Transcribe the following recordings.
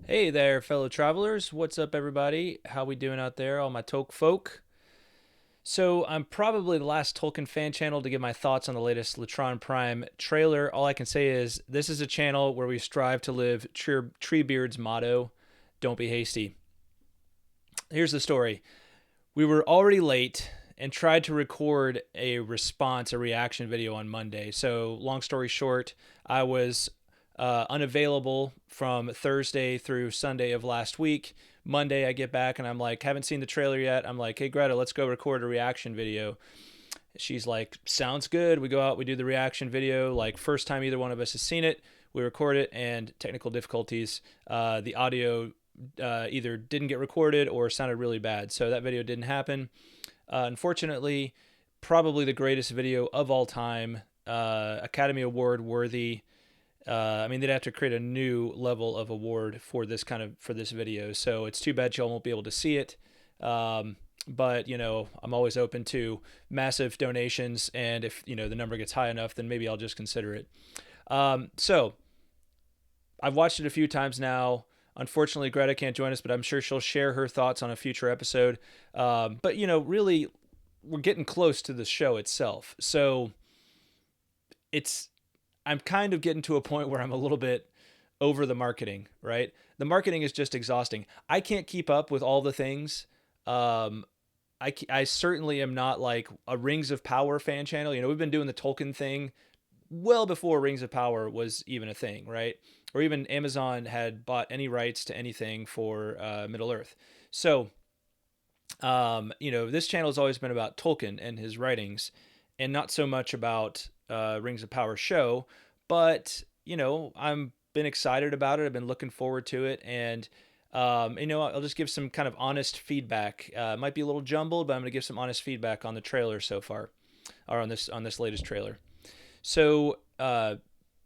Hey there, fellow travelers. What's up, everybody? How we doing out there, all my Tolk folk? So I'm probably the last Tolkien fan channel to give my thoughts on the latest LOTRonPrime trailer. All I can say is this is a channel where we strive to live Treebeard's motto, "Don't be hasty." Here's the story. We were already late and tried to record a response, a reaction video on Monday. So, long story short, I was unavailable from Thursday through Sunday of last week. Monday, I get back and I'm like, haven't seen the trailer yet. I'm like, hey, Greta, let's go record a reaction video. She's like, sounds good. We go out, we do the reaction video. Like, first time either one of us has seen it, we record it, and technical difficulties. The audio either didn't get recorded or sounded really bad. So that video didn't happen. Unfortunately, probably the greatest video of all time, Academy Award worthy. I mean, they'd have to create a new level of award for this video. So it's too bad y'all won't be able to see it. But I'm always open to massive donations, and if the number gets high enough, then maybe I'll just consider it. So I've watched it a few times now. Unfortunately, Greta can't join us, but I'm sure she'll share her thoughts on a future episode. But really, we're getting close to the show itself, so it's I'm kind of getting to a point where I'm a little bit over the marketing. Right, the marketing is just exhausting. I can't keep up with all the things. Um, I certainly am not like a Rings of Power fan channel. We've been doing the Tolkien thing well before Rings of Power was even a thing, right? Or even Amazon had bought any rights to anything for Middle Earth. So, this channel has always been about Tolkien and his writings, and not so much about Rings of Power show. But I'm been excited about it. I've been looking forward to it, and I'll just give some kind of honest feedback. It might be a little jumbled, but I'm going to give some honest feedback on the trailer so far, or on this latest trailer. So,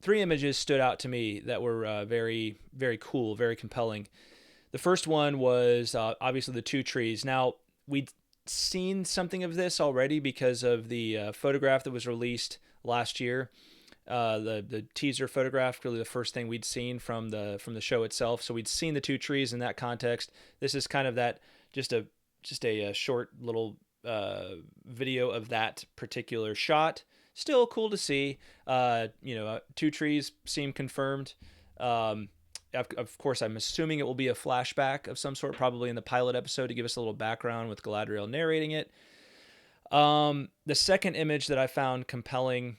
three images stood out to me that were very, very cool, very compelling. The first one was obviously the two trees. Now, we'd seen something of this already because of the photograph that was released last year. The teaser photograph, really the first thing we'd seen from the show itself. So we'd seen the two trees in that context. This is kind of that just a short little video of that particular shot. Still cool to see. Two trees seem confirmed. Of course, I'm assuming it will be a flashback of some sort, probably in the pilot episode, to give us a little background with Galadriel narrating it. The second image that I found compelling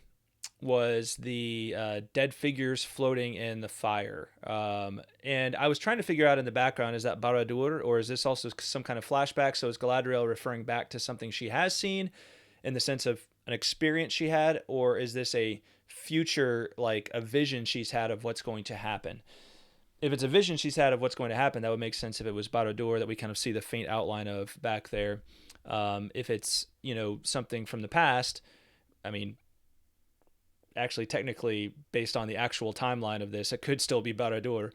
was the dead figures floating in the fire. And I was trying to figure out in the background, is that Barad-dûr, or is this also some kind of flashback? So is Galadriel referring back to something she has seen in the sense of an experience she had, or is this a future, like a vision she's had of what's going to happen? If it's a vision she's had of what's going to happen, that would make sense if it was Barad-dûr that we kind of see the faint outline of back there. If it's, something from the past, I mean, actually, technically, based on the actual timeline of this, it could still be Barad-dûr,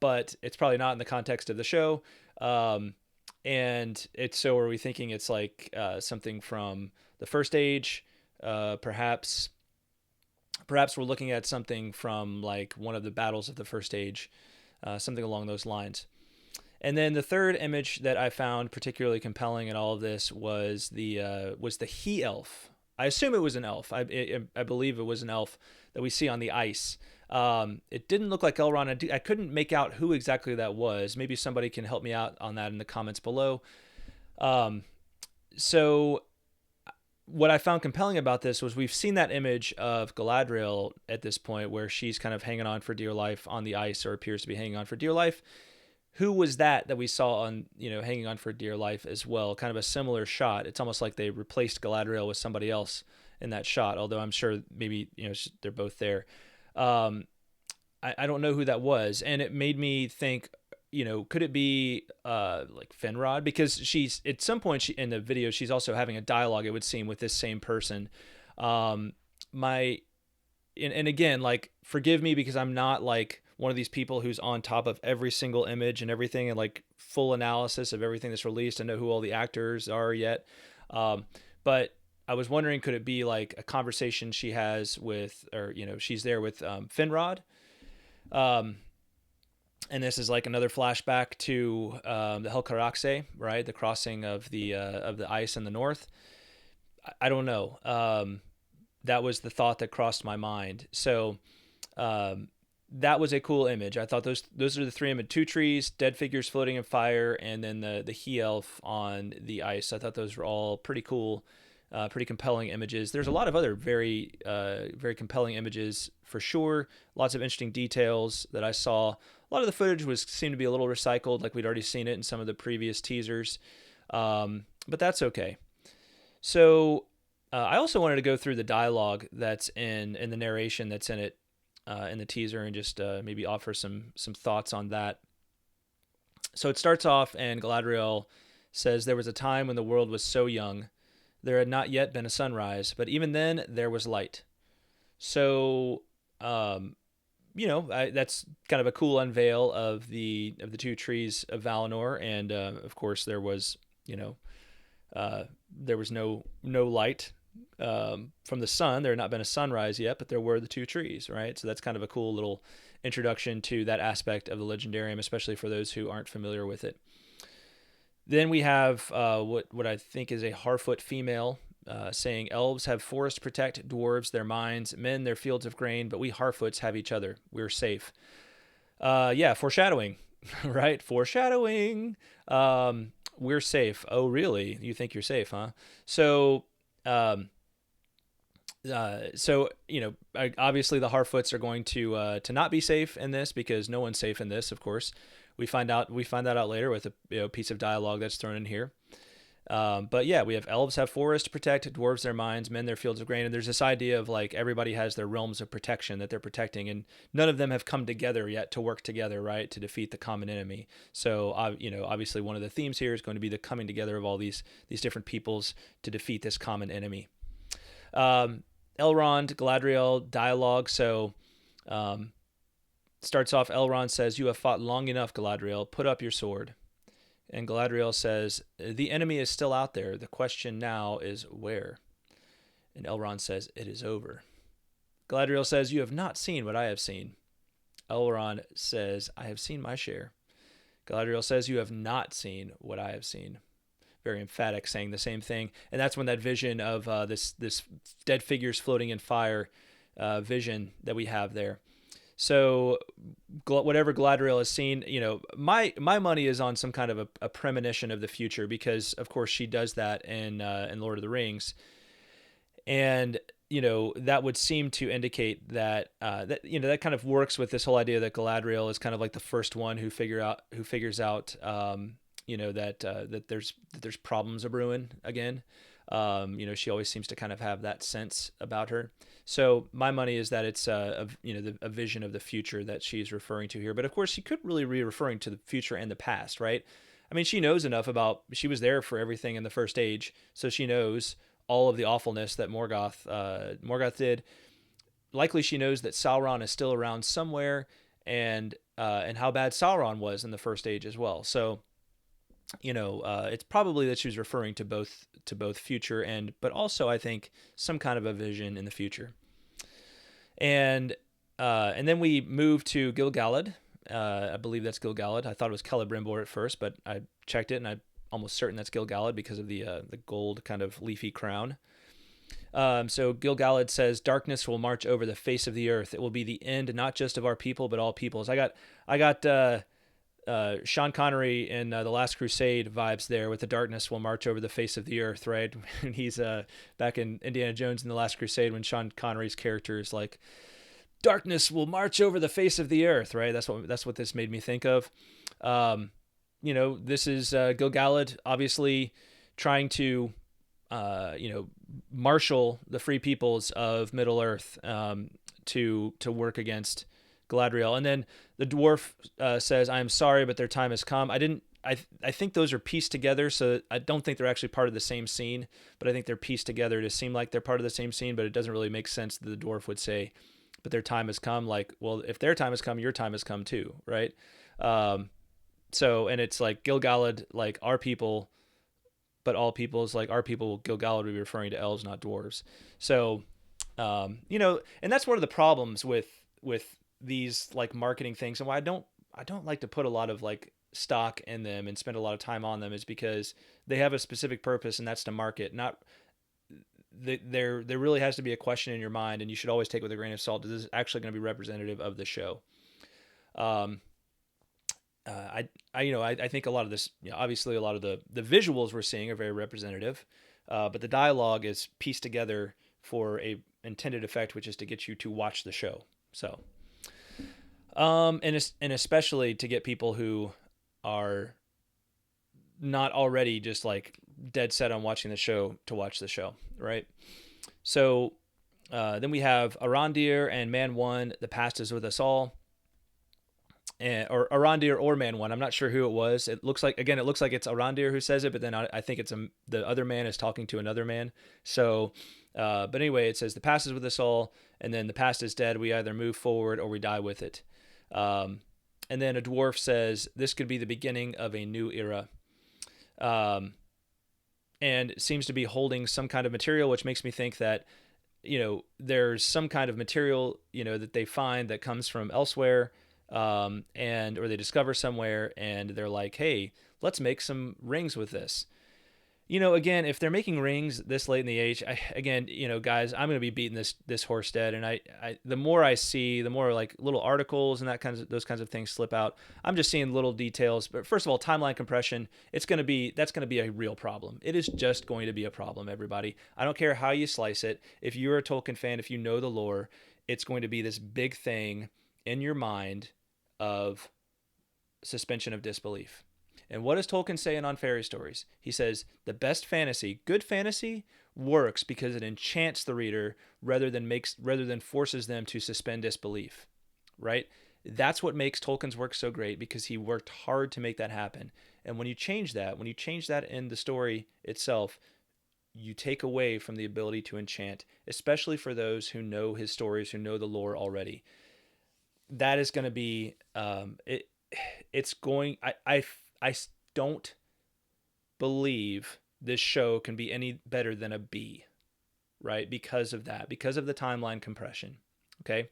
but it's probably not in the context of the show. And it's so are we thinking it's like something from the First Age? Perhaps we're looking at something from like one of the battles of the First Age, something along those lines. And then the third image that I found particularly compelling in all of this was the he elf. I assume it was an elf. I believe it was an elf that we see on the ice. It didn't look like Elrond. I couldn't make out who exactly that was. Maybe somebody can help me out on that in the comments below. So what I found compelling about this was we've seen that image of Galadriel at this point where she's kind of hanging on for dear life on the ice, or appears to be hanging on for dear life. Who was that we saw on, hanging on for dear life as well? Kind of a similar shot. It's almost like they replaced Galadriel with somebody else in that shot, although I'm sure maybe, they're both there. I don't know who that was. And it made me think, could it be like Finrod? Because she's, at some point in the video, she's also having a dialogue, it would seem, with this same person. My and again, like, forgive me because I'm not like one of these people who's on top of every single image and everything and like full analysis of everything that's released and know who all the actors are yet. But I was wondering, could it be like a conversation she has with, or she's there with Finrod? And this is like another flashback to the Helcaraxe, right? The crossing of the ice in the north. I don't know. That was the thought that crossed my mind. So um, that was a cool image. I thought those are the three image: two trees, dead figures floating in fire, and then the he elf on the ice. I thought those were all pretty cool, pretty compelling images. There's a lot of other very compelling images for sure. Lots of interesting details that I saw. A lot of the footage seemed to be a little recycled, like we'd already seen it in some of the previous teasers, but that's okay. So I also wanted to go through the dialogue that's in the narration that's in it in the teaser, and just maybe offer some thoughts on that. So it starts off, and Galadriel says, "There was a time when the world was so young, there had not yet been a sunrise, but even then there was light." So um, that's kind of a cool unveil of the two trees of Valinor, and of course there was no light from the sun. There had not been a sunrise yet, but there were the two trees, right? So that's kind of a cool little introduction to that aspect of the legendarium, especially for those who aren't familiar with it. Then we have what I think is a Harfoot female saying, "Elves have forest protect, dwarves their mines, men their fields of grain, but we Harfoots have each other. We're safe." Yeah, foreshadowing, right? Foreshadowing. We're safe. Oh, really? You think you're safe, huh? So, um, obviously the Harfoots are going to not be safe in this, because no one's safe in this. Of course, we find that out later with a piece of dialogue that's thrown in here. But yeah, we have elves have forests to protect, dwarves their mines, men their fields of grain, and there's this idea of like everybody has their realms of protection that they're protecting, and none of them have come together yet to work together, right, to defeat the common enemy. So obviously one of the themes here is going to be the coming together of all these different peoples to defeat this common enemy. Um, Elrond, Galadriel dialogue. So starts off. Elrond says, "You have fought long enough, Galadriel. Put up your sword." And Galadriel says, "The enemy is still out there. The question now is where?" And Elrond says, "It is over." Galadriel says, "You have not seen what I have seen." Elrond says, "I have seen my share." Galadriel says, "You have not seen what I have seen." Very emphatic, saying the same thing. And that's when that vision of this dead figures floating in fire vision that we have there. So whatever Galadriel has seen, my money is on some kind of a premonition of the future, because of course she does that in Lord of the Rings, and that would seem to indicate that that kind of works with this whole idea that Galadriel is kind of like the first one who figures out that there's problems a brewing again. She always seems to kind of have that sense about her. So my money is that it's a vision of the future that she's referring to here. But of course, she could really be referring to the future and the past, right? I mean, she knows enough she was there for everything in the First Age, so she knows all of the awfulness that Morgoth did. Likely, she knows that Sauron is still around somewhere, and how bad Sauron was in the First Age as well. So it's probably that she was referring to both future but also I think some kind of a vision in the future. And then we move to Gil-galad. I believe that's Gil-galad. I thought it was Celebrimbor at first, but I checked it and I'm almost certain that's Gil-galad because of the gold kind of leafy crown. So Gil-galad says, "Darkness will march over the face of the earth. It will be the end, not just of our people, but all peoples." I got Sean Connery in The Last Crusade vibes there with "the darkness will march over the face of the earth," right? And he's back in Indiana Jones in The Last Crusade, when Sean Connery's character is like, "Darkness will march over the face of the earth," right? That's what this made me think of. This is Gil-galad obviously trying to marshal the free peoples of Middle Earth to work against Galadriel. And then the dwarf says, "I am sorry, but their time has come." I think those are pieced together, so I don't think they're actually part of the same scene, but I think they're pieced together to seem like they're part of the same scene, but it doesn't really make sense that the dwarf would say, "But their time has come." Like, well, if their time has come, your time has come too, right? And it's like Gil-galad, like our people, but all peoples, like our people, Gil-galad would be referring to elves, not dwarves. So, and that's one of the problems with these like marketing things, and why I don't like to put a lot of like stock in them and spend a lot of time on them is because they have a specific purpose, and that's to market. Not there really has to be a question in your mind, and you should always take with a grain of salt. Is this actually going to be representative of the show? Um, I think a lot of this, obviously a lot of the visuals we're seeing are very representative, but the dialogue is pieced together for a intended effect, which is to get you to watch the show. So, and especially to get people who are not already just like dead set on watching the show to watch the show, right? So, then we have Arondir and Man One. The past is with us all. Or Arondir or Man One. I'm not sure who it was. It looks like it's Arondir who says it, but then I think it's the other man is talking to another man. So, but anyway, it says the past is with us all, and then the past is dead. We either move forward or we die with it. And then a dwarf says this could be the beginning of a new era. And seems to be holding some kind of material, which makes me think that there's some kind of material that they find that comes from elsewhere. And or they discover somewhere and they're like, hey, let's make some rings with this. Again, if they're making rings this late in the age, guys, I'm going to be beating this horse dead. And I the more I see, the more like little articles and those kinds of things slip out. I'm just seeing little details. But first of all, timeline compression, that's going to be a real problem. It is just going to be a problem, everybody. I don't care how you slice it. If you're a Tolkien fan, if you know the lore, it's going to be this big thing in your mind of suspension of disbelief. And what does Tolkien say in On Fairy Stories? He says the best fantasy, good fantasy, works because it enchants the reader rather than forces them to suspend disbelief. Right? That's what makes Tolkien's work so great, because he worked hard to make that happen. And when you change that in the story itself, you take away from the ability to enchant, especially for those who know his stories, who know the lore already. That is going to be it's going. I don't believe this show can be any better than a B, right? Because of that, because of the timeline compression. Okay,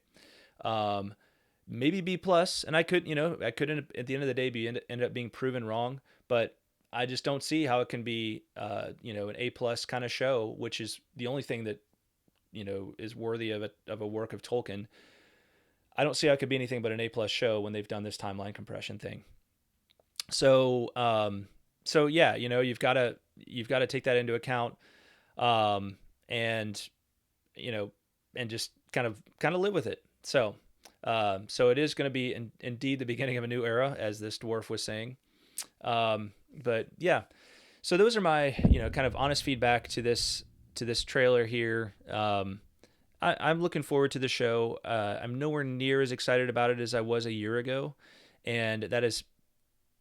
maybe B plus, and I could at the end of the day end up being proven wrong, but I just don't see how it can be an A plus kind of show, which is the only thing that is worthy of a work of Tolkien. I don't see how it could be anything but an A plus show when they've done this timeline compression thing. So, yeah, you've got to take that into account, and and just kind of live with it. So, it is going to be indeed the beginning of a new era, as this dwarf was saying. But yeah, so those are my kind of honest feedback to this trailer here. I'm looking forward to the show. I'm nowhere near as excited about it as I was a year ago, and that is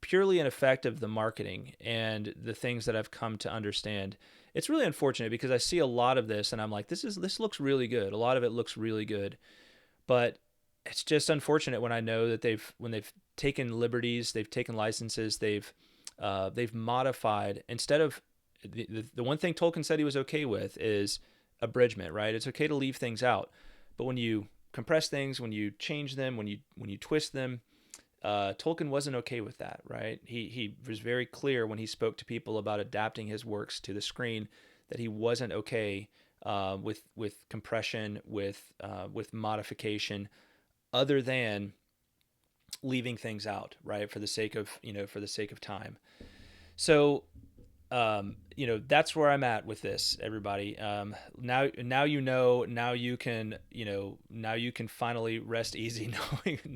purely an effect of the marketing and the things that I've come to understand. It's really unfortunate because I see a lot of this and I'm like, this looks really good. A lot of it looks really good, but it's just unfortunate when I know that when they've taken liberties, they've taken licenses, they've modified. Instead of the one thing Tolkien said he was okay with is abridgment, right? It's okay to leave things out, but when you compress things, when you change them, when you twist them, Tolkien wasn't okay with that, right? He was very clear when he spoke to people about adapting his works to the screen that he wasn't okay with compression, with modification, other than leaving things out, right? For the sake of time. So that's where I'm at with this, everybody. Now you can finally rest easy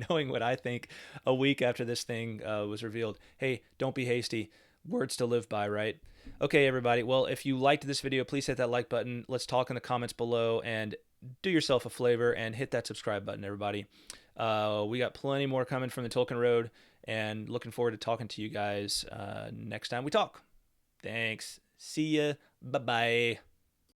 knowing what I think a week after this thing was revealed. Hey, don't be hasty. Words to live by, right? Okay, everybody. Well, if you liked this video, please hit that like button. Let's talk in the comments below, and do yourself a flavor and hit that subscribe button, everybody. We got plenty more coming from the Tolkien Road, and looking forward to talking to you guys next time we talk. Thanks. See ya. Bye-bye.